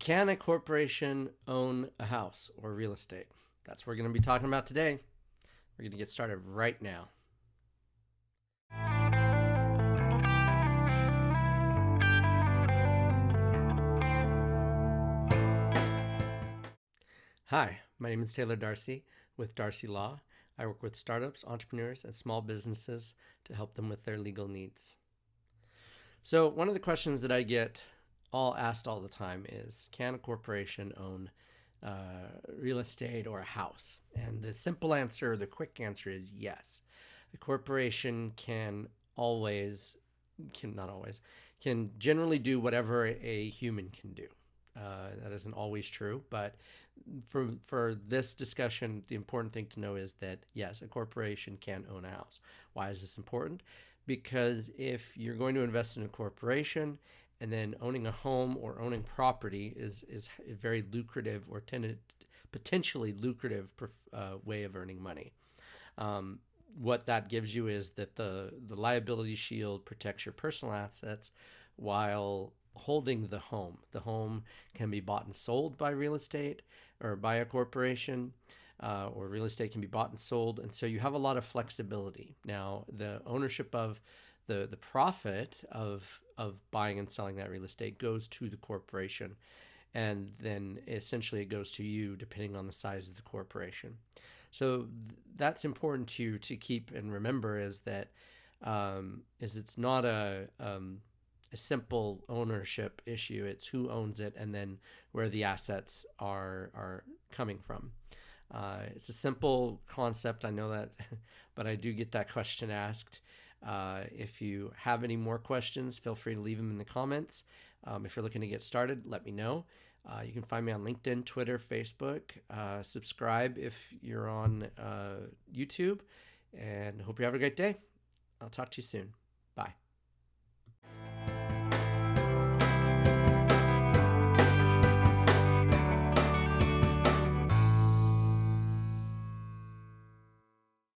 Can a corporation own a house or real estate? That's what we're going to be talking about today. We're going to get started right now. Hi, my name is Taylor Darcy with Darcy Law. I work with startups, entrepreneurs, and small businesses to help them with their legal needs. So, one of the questions that I get asked all the time is, can a corporation own real estate or a house? And the simple answer, the quick answer is yes. A corporation not always, can generally do whatever a human can do. That isn't always true, but for this discussion, the important thing to know is that yes, a corporation can own a house. Why is this important? Because if you're going to invest in a corporation and then owning a home or owning property is a very lucrative or potentially lucrative way of earning money. What that gives you is that the liability shield protects your personal assets while holding the home. The home can be bought and sold by real estate or by a corporation, or real estate can be bought and sold. And so you have a lot of flexibility. Now, the ownership of the profit of buying and selling that real estate goes to the corporation. And then essentially it goes to you depending on the size of the corporation. So that's important to keep and remember is that is it's not a simple ownership issue. It's who owns it and then where the assets are coming from. It's a simple concept, I know that, but I do get that question asked. If you have any more questions, feel free to leave them in the comments. If you're looking to get started, let me know. You can find me on LinkedIn, Twitter, Facebook. Subscribe if you're on YouTube. And hope you have a great day. I'll talk to you soon. Bye.